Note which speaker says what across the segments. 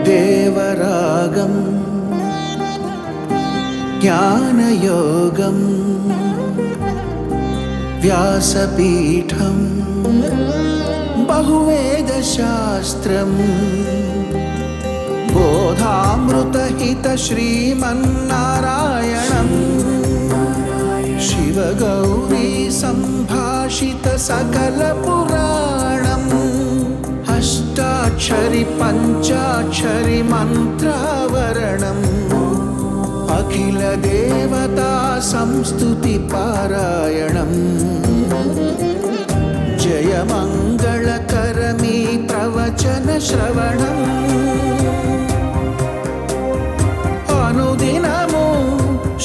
Speaker 1: దేవరాగం జ్ఞానయోగం వ్యాసపీఠం బహువేదశాస్త్రం బోధామృతహిత శ్రీమన్నారాయణం శివగౌరీ సంభాషిత సకల పురాణం అష్టాక్షరి పంచాక్షరి మంత్రావరణం అఖిల దేవతా సంస్తుతి పారాయణం జయమంగళకరమీ ప్రవచన శ్రవణం అనుదినము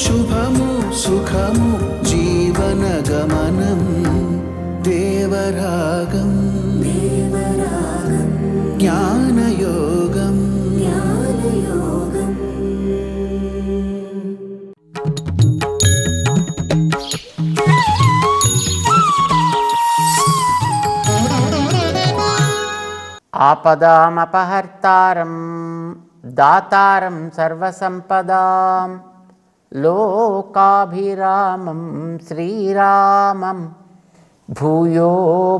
Speaker 1: శుభము సుఖము జీవన గమనం దేవరాగం జ్ఞానయోగం
Speaker 2: ఆపదామపహర్తారం దాతారం సర్వసంపదాం లోకాభిరామం శ్రీరామం భూయో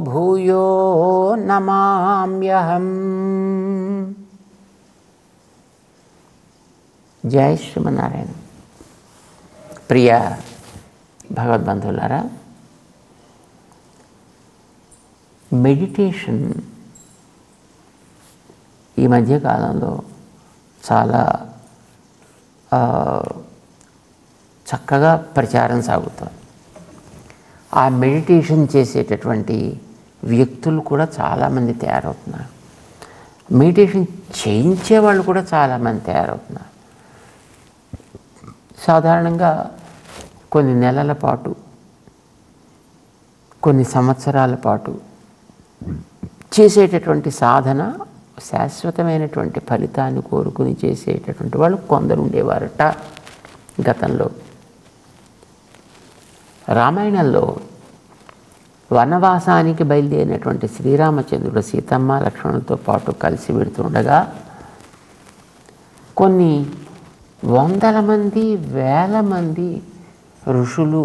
Speaker 2: భూయో నమామ్యహం. జై శ్రీమన్నారాయణ. ప్రియ భగవద్బంధువులారా, మెడిటేషన్ ఈ మధ్యకాలంలో చాలా చక్కగా ప్రచారం సాగుతుంది. ఆ మెడిటేషన్ చేసేటటువంటి వ్యక్తులు కూడా చాలామంది తయారవుతున్నారు. మెడిటేషన్ చేయించే వాళ్ళు కూడా చాలామంది తయారవుతున్నారు. సాధారణంగా కొన్ని నెలల పాటు, కొన్ని సంవత్సరాల పాటు చేసేటటువంటి సాధన శాశ్వతమైనటువంటి ఫలితాన్ని కోరుకుని చేసేటటువంటి వాళ్ళు కొందరు ఉండేవారట గతంలో. రామాయణంలో వనవాసానికి బయలుదేరినటువంటి శ్రీరామచంద్రుడు సీతమ్మ లక్ష్మణులతో పాటు కలిసి వెడుతుండగా కొన్ని వందల మంది, వేల మంది ఋషులు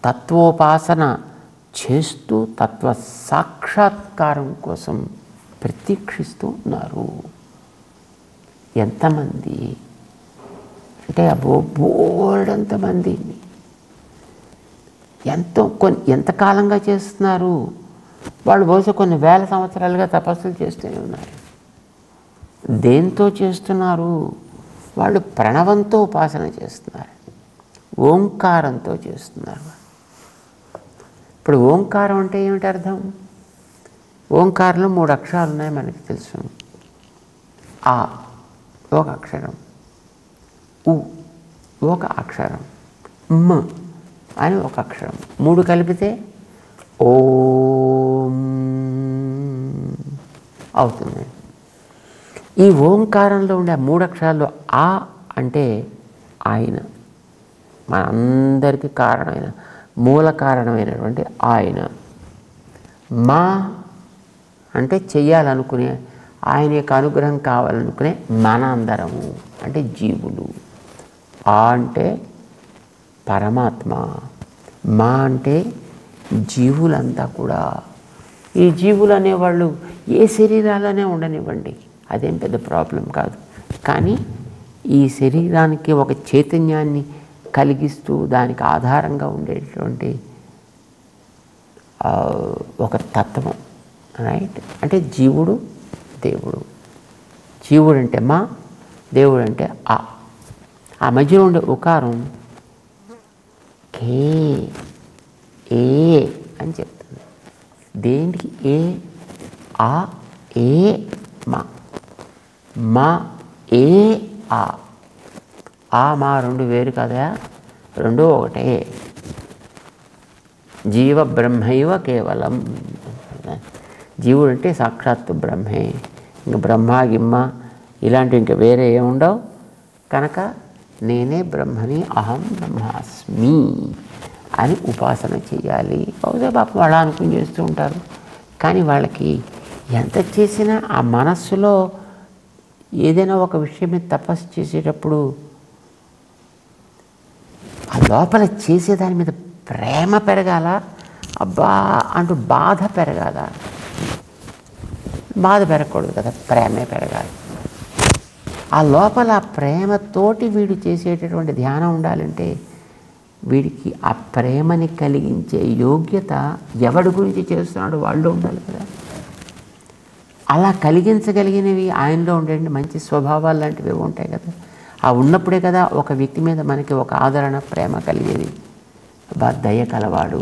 Speaker 2: తత్వోపాసన చేస్తూ తత్వ సాక్షాత్కారం కోసం ప్రతీక్షిస్తూ ఉన్నారు. ఎంతమంది అంటే బోల్డంతమంది. ఎంతకాలంగా చేస్తున్నారు వాళ్ళు? బహుశా కొన్ని వేల సంవత్సరాలుగా తపస్సులు చేస్తూనే ఉన్నారు. దేంతో చేస్తున్నారు వాళ్ళు? ప్రణవంతో ఉపాసన చేస్తున్నారు, ఓంకారంతో చేస్తున్నారు. ఇప్పుడు ఓంకారం అంటే ఏమిటి అర్థం? ఓంకారంలో 3 అక్షరాలు ఉన్నాయి, మనకి తెలుసు. ఆ ఒక అక్షరం, ఉ ఒక అక్షరం, మ అని ఒక అక్షరం, 3 కలిపితే ఓం అవుతుంది. ఈ ఓంకారంలో ఉండే 3 అక్షరాల్లో ఆ అంటే ఆయన, మనందరికీ కారణమైన, మూల కారణమైనటువంటి ఆయన. మా అంటే చెయ్యాలనుకునే, ఆయన యొక్క అనుగ్రహం కావాలనుకునే మన అందరము అంటే జీవులు. ఆ అంటే పరమాత్మ, మా అంటే జీవులంతా కూడా. ఈ జీవులు అనేవాళ్ళు ఏ శరీరాలనే ఉండనివ్వండి, అదేం పెద్ద ప్రాబ్లం కాదు. కానీ ఈ శరీరానికి ఒక చైతన్యాన్ని కలిగిస్తూ దానికి ఆధారంగా ఉండేటువంటి ఒక తత్వం, రైట్? అంటే జీవుడు, దేవుడు. జీవుడు అంటే మా, దేవుడు అంటే ఆ. ఆ మధ్యలో ఉండే ఉకారం కే, ఏ అని చెప్తుంది. దేనికి ఏ? ఆ, ఏ, మా. మా, ఏ, ఆ. ఆ మా 2 వేరు కదా, 2 ఒకటే. జీవ బ్రహ్మైవ కేవలం. జీవుడు అంటే సాక్షాత్తు బ్రహ్మే. ఇంక బ్రహ్మ గిమ్మ ఇలాంటివి ఇంకా వేరే ఏముండవు. కనుక నేనే బ్రహ్మని, అహం బ్రహ్మాస్మి అని ఉపాసన చేయాలి. బహుశా పాపం అలా అనుకుని చేస్తూ ఉంటారు. కానీ వాళ్ళకి ఎంత చేసినా ఆ మనస్సులో ఏదైనా ఒక విషయం మీద తపస్సు చేసేటప్పుడు ఆ లోపల చేసేదాని మీద ప్రేమ పెరగాల, అబ్బా అంటూ బాధ పెరగాల. బాధ పెరగకూడదు కదా, ప్రేమే పెరగాలి. ఆ లోపల ప్రేమతోటి వీడు చేసేటటువంటి ధ్యానం ఉండాలంటే వీడికి ఆ ప్రేమని కలిగించే యోగ్యత ఎవడి గురించి చేస్తున్నాడు వాళ్ళు ఉండాలి కదా. అలా కలిగించగలిగినవి ఆయనలో ఉండే మంచి స్వభావాలు లాంటివి ఉంటాయి కదా. ఆ ఉన్నప్పుడే కదా ఒక వ్యక్తి మీద మనకి ఒక ఆదరణ, ప్రేమ కలిగేది. దయ కలవాడు,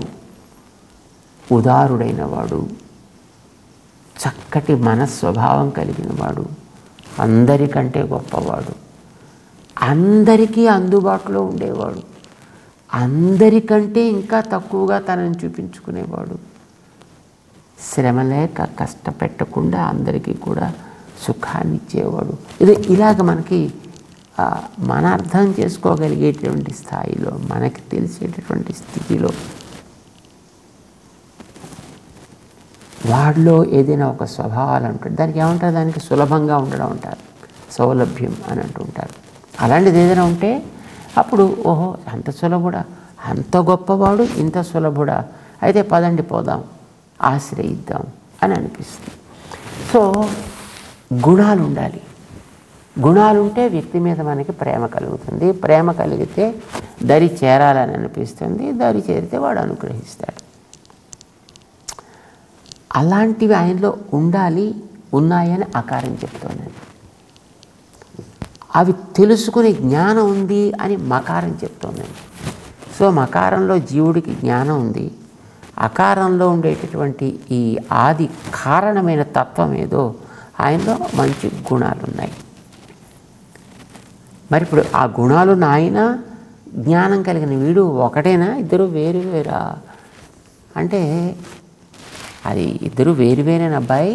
Speaker 2: ఉదారుడైన వాడు, చక్కటి మనస్వభావం కలిగిన వాడు, అందరికంటే గొప్పవాడు, అందరికీ అందుబాటులో ఉండేవాడు, అందరికంటే ఇంకా తక్కువగా తనని చూపించుకునేవాడు, శ్రమ లేక కష్టపెట్టకుండా అందరికీ కూడా సుఖాన్ని ఇచ్చేవాడు. ఇలాగ మనకి మన అర్థం చేసుకోగలిగేటువంటి స్థాయిలో, మనకి తెలిసేటటువంటి స్థితిలో వాడిలో ఏదైనా ఒక స్వభావాలు ఉంటుంది. దానికి ఏమంటారు, దానికి సులభంగా ఉండడం అంటారు, సౌలభ్యం అని అంటుంటారు. అలాంటిది ఏదైనా ఉంటే అప్పుడు ఓహో అంత సులభుడా, అంత గొప్పవాడు, ఇంత సులభుడా, అయితే పదండి పోదాం, ఆశ్రయిద్దాం అని అనిపిస్తుంది. సో గుణాలు ఉండాలి. గుణాలు ఉంటే వ్యక్తి మీద మనకి ప్రేమ కలుగుతుంది. ప్రేమ కలిగితే దరి చేరాలని అనిపిస్తుంది. దరి చేరితే వాడు అనుగ్రహిస్తాడు. అలాంటివి ఆయనలో ఉండాలి, ఉన్నాయని ఆకారం చెప్తున్నాను. అవి తెలుసుకునే జ్ఞానం ఉంది అని మకారం చెప్తున్నాను. సో మకారంలో జీవుడికి జ్ఞానం ఉంది. అకారంలో ఉండేటటువంటి ఈ ఆది కారణమైన తత్వం ఏదో ఆయనలో మంచి గుణాలు ఉన్నాయి. మరి ఇప్పుడు ఆ గుణాలు ఆయన జ్ఞానం కలిగిన వీడు ఒకటేనా, ఇద్దరు వేరు వేరా అంటే అది ఇద్దరు వేరు వేరేనా అబ్బాయి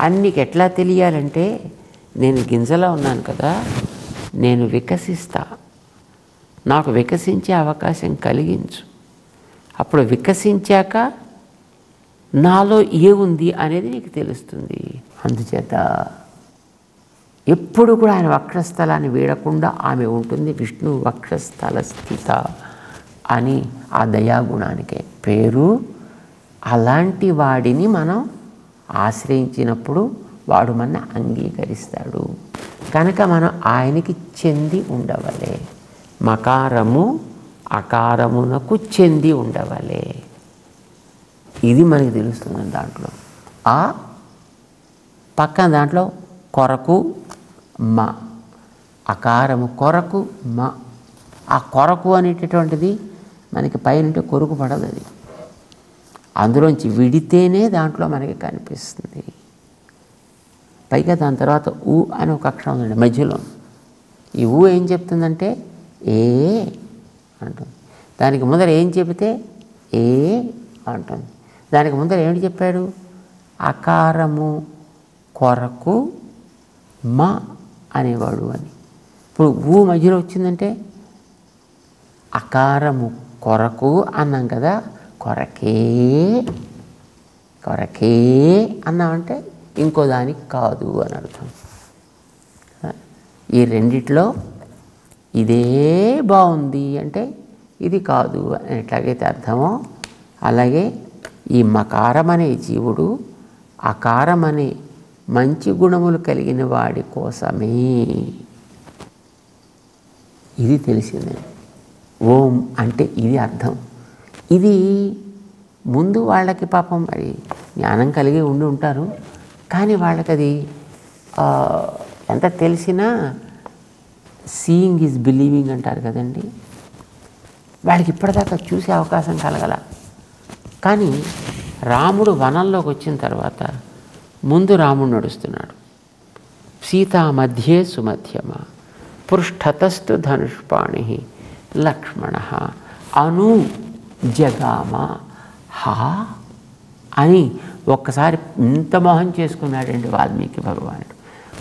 Speaker 2: అని నీకు ఎట్లా తెలియాలంటే, నేను గింజలా ఉన్నాను కదా, నేను వికసిస్తా, నాకు వికసించే అవకాశం కలిగించు. అప్పుడు వికసించాక నాలో ఏముంది అనేది నీకు తెలుస్తుంది. అందుచేత ఎప్పుడు కూడా ఆయన వక్షస్థలాన్ని వీడకుండా ఆమె ఉంటుంది. విష్ణు వక్షస్థల స్థిత అని ఆ దయాగుణానికే పేరు. అలాంటి వాడిని మనం ఆశ్రయించినప్పుడు వాడు మన అంగీకరిస్తాడు. కనుక మనం ఆయనకి చెంది ఉండవలే. మకారము అకారమునకు చెంది ఉండవలే. ఇది మనకి తెలుస్తుంది. దాంట్లో ఆ పక్కన దాంట్లో కొరకు మ, అకారము కొరకు మ. ఆ కొరకు అనేటటువంటిది మనకి పైన కొరుకు పడదు. అది అందులోంచి విడితేనే దాంట్లో మనకి కనిపిస్తుంది. పైగా దాని తర్వాత ఊ అని ఒక అక్షరం ఉందండి మధ్యలో. ఈ ఊ ఏం చెప్తుందంటే ఏ అంటుంది. దానికి ముందర ఏం చెబితే ఏ అంటుంది. దానికి ముందర ఏమిటి చెప్పాడు, అకారము కొరకు మ అనేవాడు అని. ఇప్పుడు ఊ మధ్యలో వచ్చిందంటే అకారము కొరకు అన్నాం కదా, కొరకే కొరకే అన్నామంటే ఇంకో దానికి కాదు అని అర్థం. ఈ రెండిట్లో ఇదే బాగుంది అంటే ఇది కాదు అని ఎట్లాగైతే అర్థమో, అలాగే ఈ మకారం అనే జీవుడు అకారం అనే మంచి గుణములు కలిగిన వాడి కోసమే. ఇది తెలిసిందే. ఓం అంటే ఇది అర్థం. ఇది ముందు వాళ్ళకి పాపం మరి జ్ఞానం కలిగి ఉండి ఉంటారు, కానీ వాళ్ళకి అది ఎంత తెలిసినా సీయింగ్ ఈజ్ బిలీవింగ్ అంటారు కదండి. వాళ్ళకి ఇప్పటిదాకా చూసే అవకాశం కలగల. కానీ రాముడు వనంలోకి వచ్చిన తర్వాత ముందు రాముడు నడుస్తున్నాడు. సీతా మధ్యే సుమధ్యమ పృష్ఠతస్తు ధనుష్పాణి లక్ష్మణ అను జగామ హా అని ఒక్కసారి ఇంత మోహం చేసుకున్నాడండి వాల్మీకి భగవానుడు.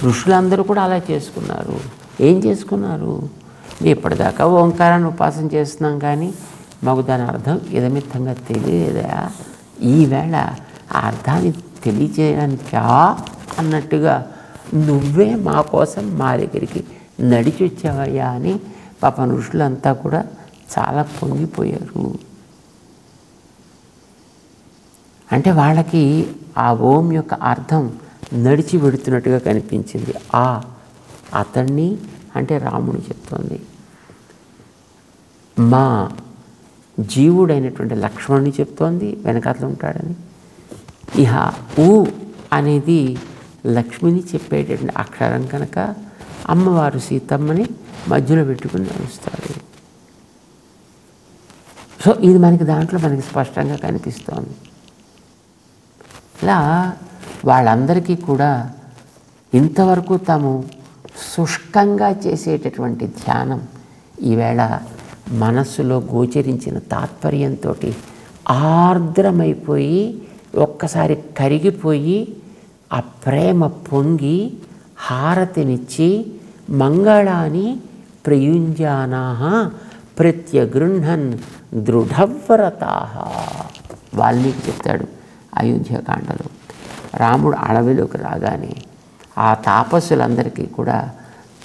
Speaker 2: ఋషులందరూ కూడా అలా చేసుకున్నారు. ఏం చేసుకున్నారు? ఇప్పటిదాకా ఓంకారాన్ని ఉపాసన చేస్తున్నాం, కానీ మాకు దాని అర్థం ఇదమిత్తంగా తెలియదా, ఈవేళ ఆ అర్థాన్ని తెలియచేయడానికా అన్నట్టుగా నువ్వే మా కోసం మా దగ్గరికి నడిచి వచ్చావయ్యా అని పాపం ఋషులంతా కూడా చాలా పొంగిపోయారు. అంటే వాళ్ళకి ఆ ఓం యొక్క అర్థం నడిచి వెడుతున్నట్టుగా కనిపించింది. అతన్ని అంటే రాముడు చెప్తోంది, మా జీవుడైనటువంటి లక్ష్మణుని చెప్తోంది వెనకాతలు ఉంటాడని. ఇహ ఊ అనేది లక్ష్మిని చెప్పేటటువంటి అక్షరం కనుక అమ్మవారు సీతమ్మని మధ్యలో పెట్టుకుని నడుస్తాడు. సో ఇది మనకి దాంట్లో మనకి స్పష్టంగా కనిపిస్తోంది. ఇలా వాళ్ళందరికీ కూడా ఇంతవరకు తాము శుష్కంగా చేసేటటువంటి ధ్యానం ఈవేళ మనస్సులో గోచరించిన తాత్పర్యంతో ఆర్ద్రమైపోయి ఒక్కసారి కరిగిపోయి ఆ ప్రేమ పొంగి హారతినిచ్చి మంగళాని ప్రయుంజానాః ప్రత్యగృహ్ణన్ దృఢవ్రతాః. వాల్మీకి చెప్తాడు అయోధ్యకాండలో. రాముడు అడవిలోకి రాగానే ఆ తాపస్సులందరికీ కూడా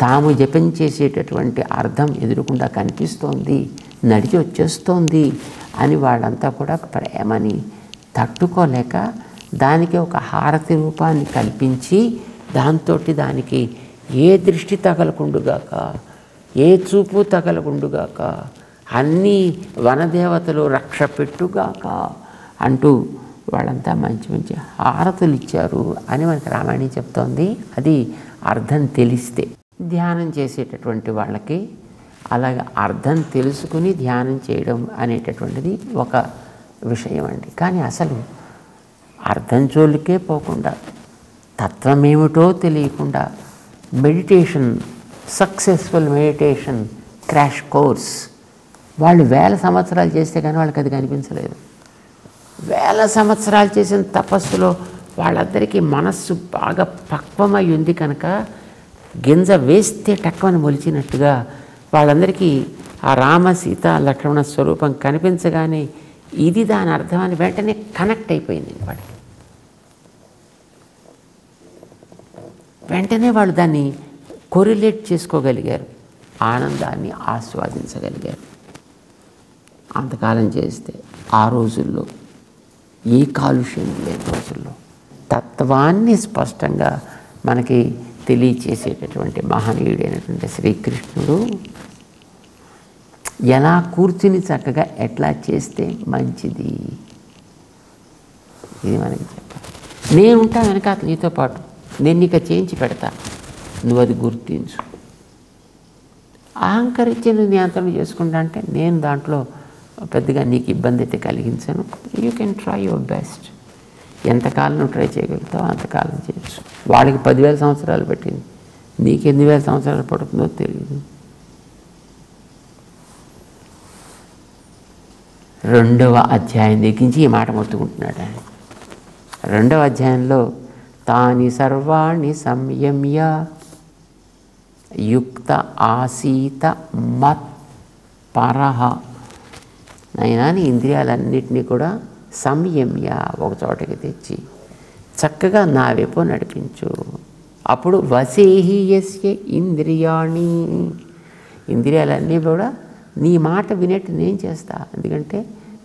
Speaker 2: తాము జపం చేసేటటువంటి అర్థం ఎదురుకుండా కనిపిస్తోంది, నడిచి వచ్చేస్తోంది అని వాళ్ళంతా కూడా ప్రేమని తట్టుకోలేక దానికి ఒక హారతి రూపాన్ని కల్పించి దాంతో దానికి ఏ దృష్టి తగలకుండుగాక, ఏ చూపు తగలకుండుగాక, అన్నీ వనదేవతలు రక్ష పెట్టుగాక అంటూ వాళ్ళంతా మంచి మంచి హారతులు ఇచ్చారు అని మనకి రామాయణం చెప్తోంది. అది అర్థం తెలిస్తే ధ్యానం చేసేటటువంటి వాళ్ళకి అలాగే అర్థం తెలుసుకుని ధ్యానం చేయడం అనేటటువంటిది ఒక విషయం అండి. కానీ అసలు అర్థం జోలికే పోకుండా తత్వమేమిటో తెలియకుండా meditation, successful meditation crash course వాళ్ళు 1000 సంవత్సరాలు చేస్తే కానీ వాళ్ళకి అది కనిపించలేదు. 1000 సంవత్సరాలు చేసిన తపస్సులో వాళ్ళందరికీ మనస్సు బాగా పక్వమై ఉంది కనుక గింజ వేస్తే టక్కువని మొలిచినట్టుగా వాళ్ళందరికీ ఆ రామ సీత లక్ష్మణ స్వరూపం కనిపించగానే ఇది దాని అర్థం అని వెంటనే కనెక్ట్ అయిపోయింది వాడికి. వెంటనే వాళ్ళు దాన్ని కొరిలేట్ చేసుకోగలిగారు, ఆనందాన్ని ఆస్వాదించగలిగారు. అంతకాలం చేస్తే ఆ రోజుల్లో ఏ కాలుష్యం లేని రోజుల్లో తత్వాన్ని స్పష్టంగా మనకి తెలియచేసేటటువంటి మహనీయుడైనటువంటి శ్రీకృష్ణుడు ఎలా కూర్చుని చక్కగా ఎట్లా చేస్తే మంచిది ఇది మనకి చెప్పాలి. నేనుంటా వెనకాల నీతో పాటు, నేను నీకు చేయించి పెడతా, నువ్వు అది గుర్తించు. అహంకరించి నువ్వు నియంత్రణ చేసుకుంటా అంటే నేను దాంట్లో పెద్దగా నీకు ఇబ్బంది అయితే కలిగించాను. You can try your best. ఎంతకాలం నువ్వు ట్రై చేయగలుగుతావు అంతకాలం చేయొచ్చు. వాళ్ళకి 10,000 సంవత్సరాలు పట్టింది, నీకు 8,000 సంవత్సరాలు పడుతుందో తెలియదు. 2వ అధ్యాయం దగ్గరించి ఈ మాట మొత్తుకుంటున్నాడు ఆయన. 2వ అధ్యాయంలో తాని సర్వాణి సంయమ్య యుక్త ఆసీత మత్ పరహ. నైనా నీ ఇంద్రియాలన్నింటినీ కూడా సంయమ్య ఒక చోటకి తెచ్చి చక్కగా నా వైపు నడిపించు. అప్పుడు వసేహి యస్య ఇంద్రియాణి, ఇంద్రియాలన్నీ కూడా నీ మాట వినేట్టు నేను చేస్తా. ఎందుకంటే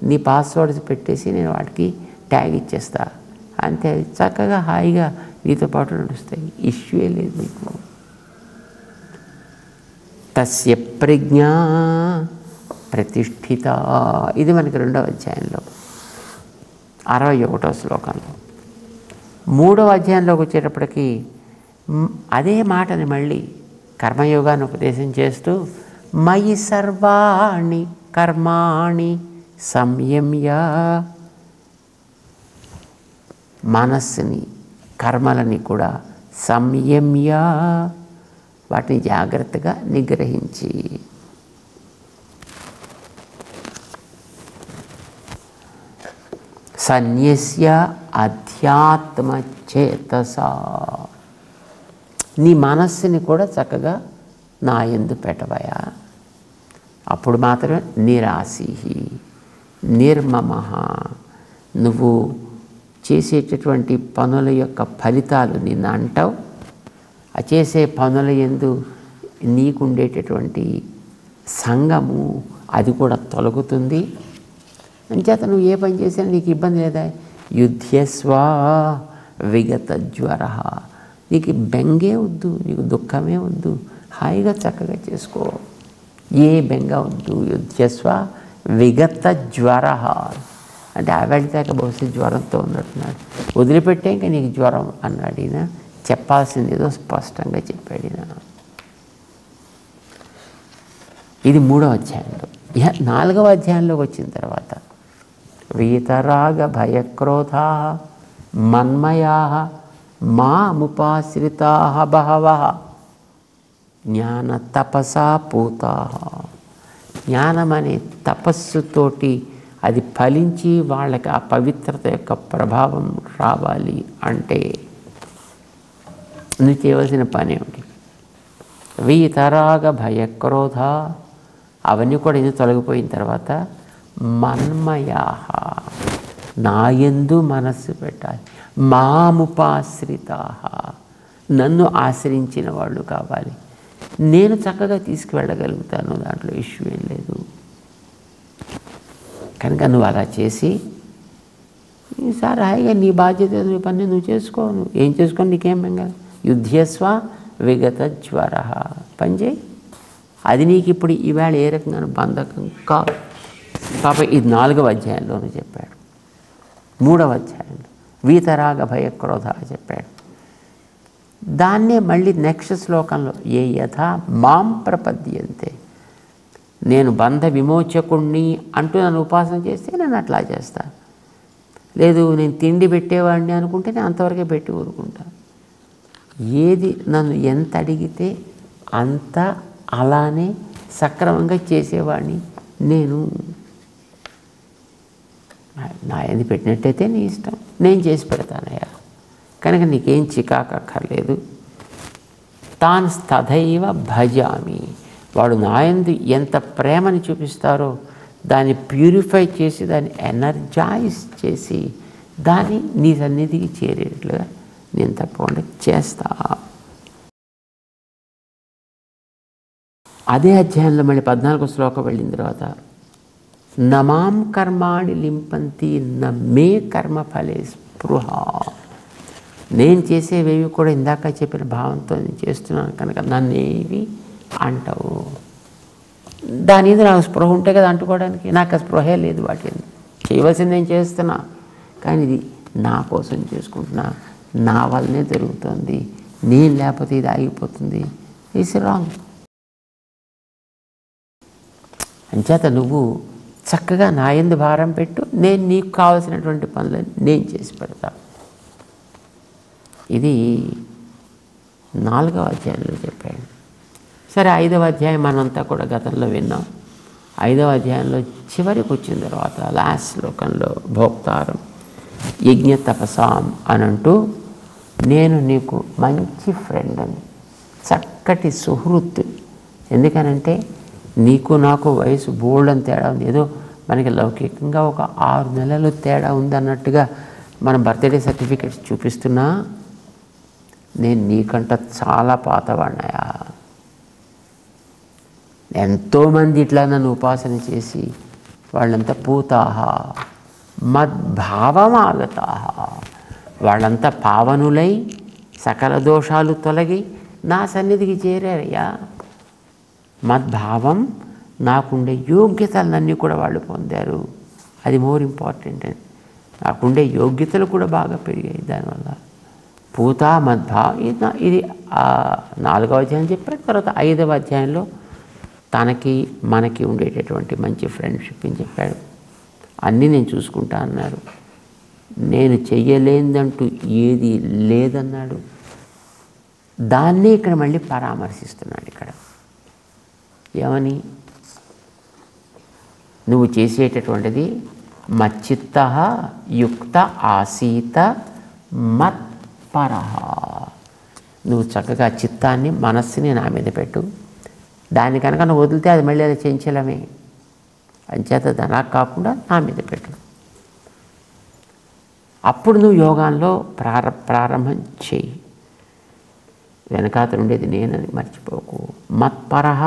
Speaker 2: నీ పాస్వర్డ్స్ పెట్టేసి నేను వాటికి ట్యాగ్ ఇచ్చేస్తా. అంతే, చక్కగా హాయిగా నీతో పాటు నడుస్తాయి, ఇష్యూ లేదు నీకు. తస్య ప్రజ్ఞా ప్రతిష్ఠిత. ఇది మనకి 2వ అధ్యాయంలో 61వ శ్లోకంలో. 3వ అధ్యాయంలోకి వచ్చేటప్పటికి అదే మాటని మళ్ళీ కర్మయోగాన్ని ఉపదేశం చేస్తూ మయి సర్వాణి కర్మాణి సంయమ్య, మనస్సుని కర్మలని కూడా సంయమ్య వాటిని జాగ్రత్తగా నిగ్రహించి సన్యస్య అధ్యాత్మచేతస, నీ మనస్సుని కూడా చక్కగా నా యందు పెట్టవయా. అప్పుడు మాత్రమే నిరాశి నిర్మమ, నువ్వు చేసేటటువంటి పనుల యొక్క ఫలితాలు నిన్ను అంటావు, ఆ చేసే పనుల యందు నీకుండేటటువంటి సంగము అది కూడా తొలగుతుంది. అంచేత నువ్వు ఏ పని చేసినా నీకు ఇబ్బంది లేదా. యుధ్యస్వ విగత జ్వర, నీకు బెంగే వద్దు, నీకు దుఃఖమే వద్దు, హాయిగా చక్కగా చేసుకో, ఏ బెంగ వద్దు. యుధ్యస్వ విగత జ్వర అంటే వెళ్తాక బహుశా జ్వరంతో ఉన్నట్టున్నాడు, వదిలిపెట్టే ఇంకా నీకు జ్వరం అన్నాడు ఈయన. చెప్పాల్సింది ఏదో స్పష్టంగా చెప్పాడు ఈయన. ఇది 3వ అధ్యాయంలో. 4వ అధ్యాయంలోకి వచ్చిన తర్వాత వీతరాగ భయక్రోధా మన్మయా మాముపాశ్రితా బహవః జ్ఞాన తపసా పూతా. జ్ఞానం అనే తపస్సుతోటి అది ఫలించి వాళ్ళకి ఆ పవిత్రత యొక్క ప్రభావం రావాలి అంటే నువ్వు చేయవలసిన పని ఏమిటి? వీతరాగ భయక్రోధ అవన్నీ కూడా ఇది తొలగిపోయిన తర్వాత మన్మయా, నాయందు మనస్సు పెట్టాలి. మాముపాశ్రితా, నన్ను ఆశ్రయించిన వాళ్ళు కావాలి. నేను చక్కగా తీసుకువెళ్ళగలుగుతాను, దాంట్లో ఇష్యూ ఏం లేదు. కనుక నువ్వు అలా చేసి ఈసారి హాయిగా నీ బాధ్యత నీ పని నువ్వు చేసుకో. నువ్వు ఏం చేసుకొని నీకేం బెంగాలి. యుధ్యస్వ విగత జ్వర, పని చేయి. అది నీకు ఇప్పుడు ఈవేళ ఏ రకంగా బంధకం కాదు. కాబట్టి ఇది 4వ అధ్యాయంలోనూ చెప్పాడు. 3వ అధ్యాయంలో వీతరాగ భయక్రోధ చెప్పాడు. దాన్నే మళ్ళీ నెక్స్ట్ శ్లోకంలో ఏ యథా మాం ప్రపద్యంతే, నేను బంధ విమోచకుణ్ణి అంటూ నన్ను ఉపాసన చేస్తే నేను అట్లా చేస్తా. లేదు నేను తిండి పెట్టేవాడిని అనుకుంటే నేను అంతవరకే పెట్టి ఊరుకుంటా. ఏది నన్ను ఎంత అడిగితే అంత అలానే సక్రమంగా చేసేవాడిని నేను. నా ఏది పెట్టినట్టయితే నీ ఇష్టం, నేను చేసి పెడతానయ్యా. కనుక నీకేం చికాకు అక్కర్లేదు. తాన్ తథైవ భజామి, వాడు నాయందు ఎంత ప్రేమని చూపిస్తారో దాన్ని ప్యూరిఫై చేసి దాన్ని ఎనర్జైజ్ చేసి దాన్ని నీ సన్నిధికి చేరేట్లుగా నేను తప్పకుండా చేస్తా. అదే అధ్యాయంలో మళ్ళీ 14వ శ్లోకం వెళ్ళిన తర్వాత నమాం కర్మాణి లింపంతి మే కర్మ ఫలే స్పృహ, నేను చేసేవేవి కూడా ఇందాక చెప్పిన భావంతో నేను చేస్తున్నాను కనుక నన్నేవి అంటావు. దాని మీద నాకు స్పృహ ఉంటే కదా అంటుకోవడానికి. నాకు ఆ స్పృహే లేదు. వాటి చేయవలసింది నేను చేస్తున్నా, కానీ ఇది నా కోసం చేసుకుంటున్నా, నా వల్లనే జరుగుతుంది, నేను లేకపోతే ఇది ఆగిపోతుంది. It's wrong. అంచేత నువ్వు చక్కగా నా యందు భారం పెట్టు, నేను నీకు కావాల్సినటువంటి పనులను నేను చేసి పెడతా. ఇది 4వ అధ్యాయంలో చెప్పాడు. సరే 5వ అధ్యాయం మనంతా కూడా గతంలో విన్నాం. 5వ అధ్యాయంలో చివరికి వచ్చిన తర్వాత లాస్ట్ శ్లోకంలో భోక్తారం యజ్ఞ తపసాం అని అంటూ నేను నీకు మంచి ఫ్రెండ్ అని, చక్కటి సుహృత్తు. ఎందుకనంటే నీకు నాకు వయసు బోల్డని తేడా ఉంది. ఏదో మనకి లౌకికంగా ఒక 6 నెలలు తేడా ఉందన్నట్టుగా మన బర్త్డే సర్టిఫికెట్స్ చూపిస్తున్నా నేను నీకంట చాలా పాతవాడినాయా. ఎంతోమంది ఇట్లా నన్ను ఉపాసన చేసి వాళ్ళంతా పూతాహ మద్భావమాగతాహ, వాళ్ళంతా పావనులై సకల దోషాలు తొలగి నా సన్నిధికి చేరారయ్యా. మద్భావం, నాకుండే యోగ్యతలన్నీ కూడా వాళ్ళు పొందారు. అది మోర్ ఇంపార్టెంట్. అని నాకుండే యోగ్యతలు కూడా బాగా పెరిగాయి దానివల్ల. పూతా మద్భావం ఇది 4వ అధ్యాయం చెప్పాడు. తర్వాత 5వ అధ్యాయంలో తనకి మనకి ఉండేటటువంటి మంచి ఫ్రెండ్షిప్ అని చెప్పాడు. అన్నీ నేను చూసుకుంటా అన్నాడు. నేను చెయ్యలేదంటూ ఏది లేదన్నాడు. దాన్నే ఇక్కడ మళ్ళీ పరామర్శిస్తున్నాడు. ఇక్కడ ఏమని, నువ్వు చేసేటటువంటిది మచ్చిత్త యుక్త ఆసీత మత్పరః, నువ్వు చక్కగా చిత్తాన్ని మనస్సుని నా మీద పెట్టు, దాన్ని కనుక నువ్వు వదిలితే అది మళ్ళీ అది చంచలమే. అంచేత నాకు కాకుండా నా మీద పెట్టు. అప్పుడు నువ్వు యోగాల్లో ప్రారంభం చెయ్యి. వెనకాతలు ఉండేది నేనని మర్చిపోకు. మత్పరహ,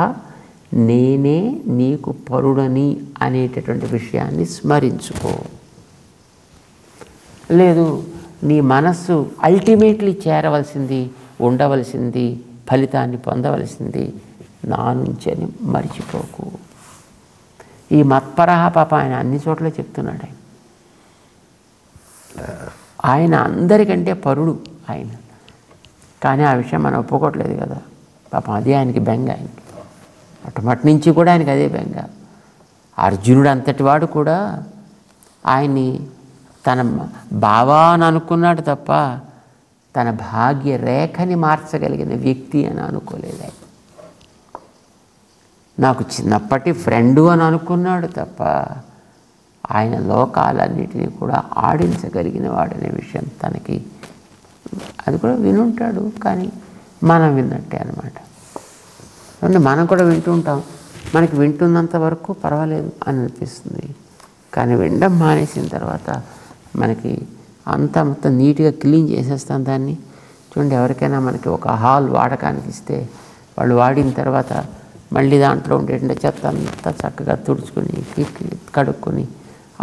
Speaker 2: నేనే నీకు పరుడని అనేటటువంటి విషయాన్ని స్మరించుకో. లేదు, నీ మనస్సు అల్టిమేట్లీ చేరవలసింది, ఉండవలసింది, ఫలితాన్ని పొందవలసింది నా నుంచి అని మర్చిపోకు. ఈ మత్పరహ పాప ఆయన అన్ని చోట్ల చెప్తున్నాడు. ఆయన అందరికంటే పరుడు ఆయన. కానీ ఆ విషయం మనం ఒప్పుకోవట్లేదు కదా పాపం. అదే ఆయనకి బెంగ. ఆయనకి అటుమటి నుంచి కూడా ఆయనకి అదే బెంగ. అర్జునుడు అంతటి వాడు కూడా ఆయన్ని తన బావా అని అనుకున్నాడు తప్ప తన భాగ్య రేఖని మార్చగలిగిన వ్యక్తి అని అనుకోలేదు. ఆయన నాకు చిన్నప్పటి ఫ్రెండు అని అనుకున్నాడు తప్ప ఆయన లోకాలన్నిటినీ కూడా ఆడించగలిగిన వాడనే విషయం తనకి అది కూడా వినుంటాడు. కానీ మనం విన్నట్టే అనమాట. మనం కూడా వింటూ ఉంటాం. మనకి వింటున్నంత వరకు పర్వాలేదు అని అనిపిస్తుంది. కానీ వినడం మానేసిన తర్వాత మనకి అంతా మొత్తం నీట్గా క్లీన్ చేసేస్తాం దాన్ని. చూడండి, ఎవరికైనా మనకి ఒక హాల్ వాడకానికి ఇస్తే వాళ్ళు వాడిన తర్వాత మళ్ళీ దాంట్లో ఉండేటువంటి చెత్త అంతా చక్కగా తుడుచుకొని కడుక్కొని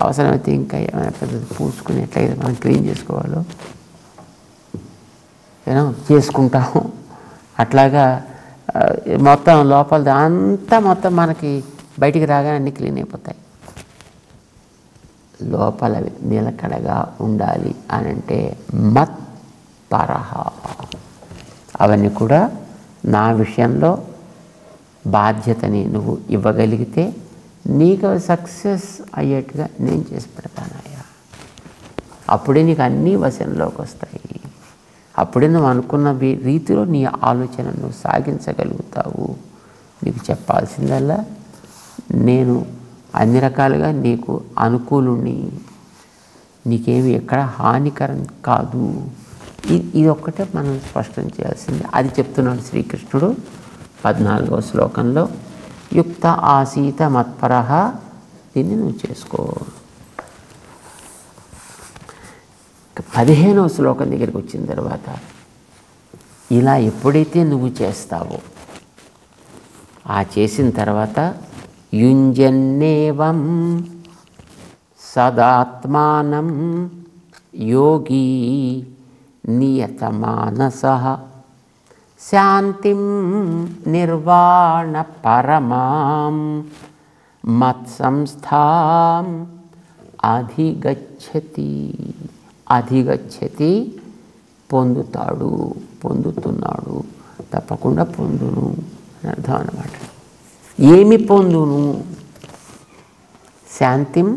Speaker 2: అవసరమైతే ఇంకా ఏమైనా పెద్దది పూసుకుని ఎట్లయితే మనం క్లీన్ చేసుకోవాలో చేసుకుంటాము. అట్లాగా మొత్తం లోపల అంతా మొత్తం మనకి బయటికి రాగానే అన్నీ క్లీన్ అయిపోతాయి. లోపల నిలకడగా ఉండాలి అని అంటే మత్పరహ. అవన్నీ కూడా నా విషయంలో బాధ్యతని నువ్వు ఇవ్వగలిగితే నీకు సక్సెస్ అయ్యేట్టుగా నేను చేసి పెడతానయ్యా. అప్పుడే నీకు అన్నీ వశంలోకి వస్తాయి. అప్పుడే నువ్వు అనుకున్న రీతిలో నీ ఆలోచన నువ్వు సాగించగలుగుతావు. నీకు చెప్పాల్సిందల్లా నేను అన్ని రకాలుగా నీకు అనుకూలుణ్ణి, నీకేమి ఎక్కడ హానికరం కాదు. ఇది ఒక్కటే మనం స్పష్టం చేయాల్సింది. అది చెప్తున్నాడు శ్రీకృష్ణుడు 14వ శ్లోకంలో. యుక్త ఆసీత మత్పరహ, దీన్ని నువ్వు చేసుకో. 15వ శ్లోకం దగ్గరికి వచ్చిన తర్వాత ఇలా ఎప్పుడైతే నువ్వు చేస్తావో ఆ చేసిన తర్వాత యుంజన్నేవం సదాత్మానం యోగి నియతమానసః శాంతిం నిర్వాణ పరమాం మత్సంస్థాం అధిగచ్చతి. అధిగచ్చతి పొందుతాడు, పొందుతున్నాడు, తప్పకుండా పొందును అని అర్థం అన్నమాట. ఏమి పొందును? శాంతిం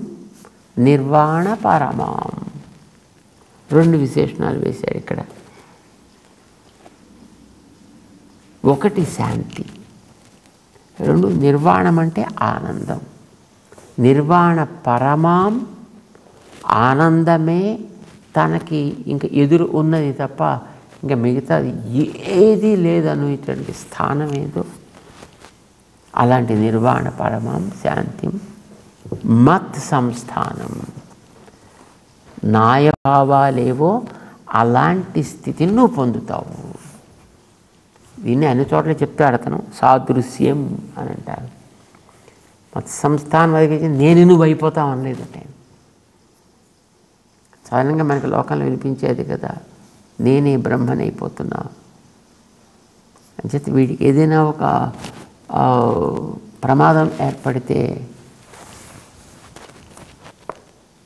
Speaker 2: నిర్వాణ పరమాం. 2 విశేషణాలు వేశాడు ఇక్కడ. ఒకటి శాంతి, 2 నిర్వాణం అంటే ఆనందం. నిర్వాణ పరమాం, ఆనందమే తనకి ఇంకా ఎదురు ఉన్నది తప్ప ఇంకా మిగతాది ఏది లేదనేటువంటి స్థానం ఏదో అలాంటి నిర్వాణ పరమాం శాంతిం మత్ సంస్థానం. నాయభావాలేవో అలాంటి స్థితిని నువ్వు పొందుతావు. దీన్ని అన్ని చోట్ల చెప్తాడు అతను. సాదృశ్యం అని అంటారు. మత్ సంస్థానం అది నేను నువ్వు అయిపోతావు అనలేదంటే. సాధారణంగా మనకి లోకంలో వినిపించేది కదా, నేనే బ్రహ్మని అయిపోతున్నా అని చెప్పి వీడికి ఏదైనా ఒక ప్రమాదం ఏర్పడితే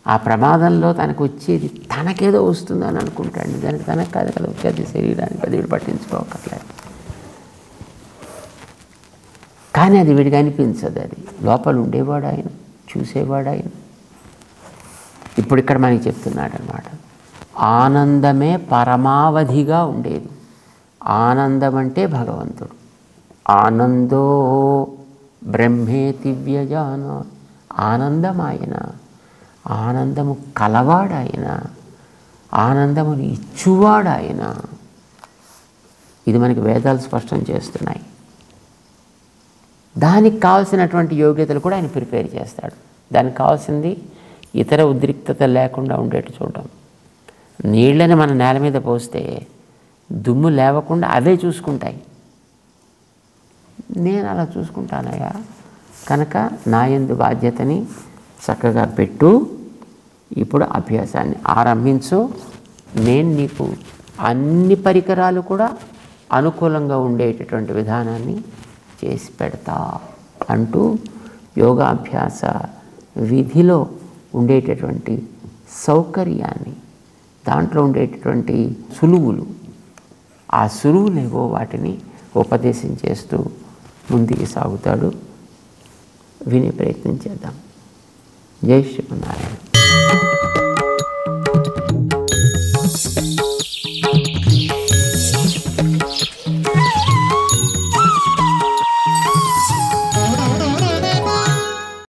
Speaker 2: ఆ ప్రమాదంలో తనకు వచ్చేది తనకేదో వస్తుందని అనుకుంటాడు. దానికి తనకు కాదు కదా వచ్చేది, శరీరానికి అది వీడు పట్టించుకోకర్లేదు. కానీ అది వీడికి అనిపించదు. అది లోపల ఉండేవాడు ఆయన, చూసేవాడు ఆయన. ఇప్పుడు ఇక్కడ మనకి చెప్తున్నాడు అన్నమాట. ఆనందమే పరమావధిగా ఉండేది. ఆనందం అంటే భగవంతుడు. ఆనందో బ్రహ్మేతి వ్యజాన. ఆనందం ఆయన, ఆనందము కలవాడాయన, ఆనందముని ఇచ్చువాడాయన. ఇది మనకి వేదాలు స్పష్టం చేస్తున్నాయి. దానికి కావాల్సినటువంటి యోగ్యతలు కూడా ఆయన ప్రిపేర్ చేస్తాడు. దానికి కావాల్సింది ఇతర ఉద్రిక్తత లేకుండా ఉండేట్టు చూడడం. నీళ్ళని మన నేల మీద పోస్తే దుమ్ము లేవకుండా అవే చూసుకుంటాయి. నేను అలా చూసుకుంటానయ్యా, కనుక నా యందు బాధ్యతని చక్కగా పెట్టు, ఇప్పుడు అభ్యాసాన్ని ఆరంభించు, నేను నీకు అన్ని పరికరాలు కూడా అనుకూలంగా ఉండేటటువంటి విధానాన్ని చేసి పెడతా అంటూ యోగాభ్యాస విధిలో ఉండేటటువంటి సౌకర్యాన్ని, దాంట్లో ఉండేటటువంటి సులువులు, ఆ సులువులేవో వాటిని ఉపదేశం చేస్తూ ముందుకు సాగుతాడు. వినే ప్రయత్నం చేద్దాం. జై శ్రీమన్నారాయణ.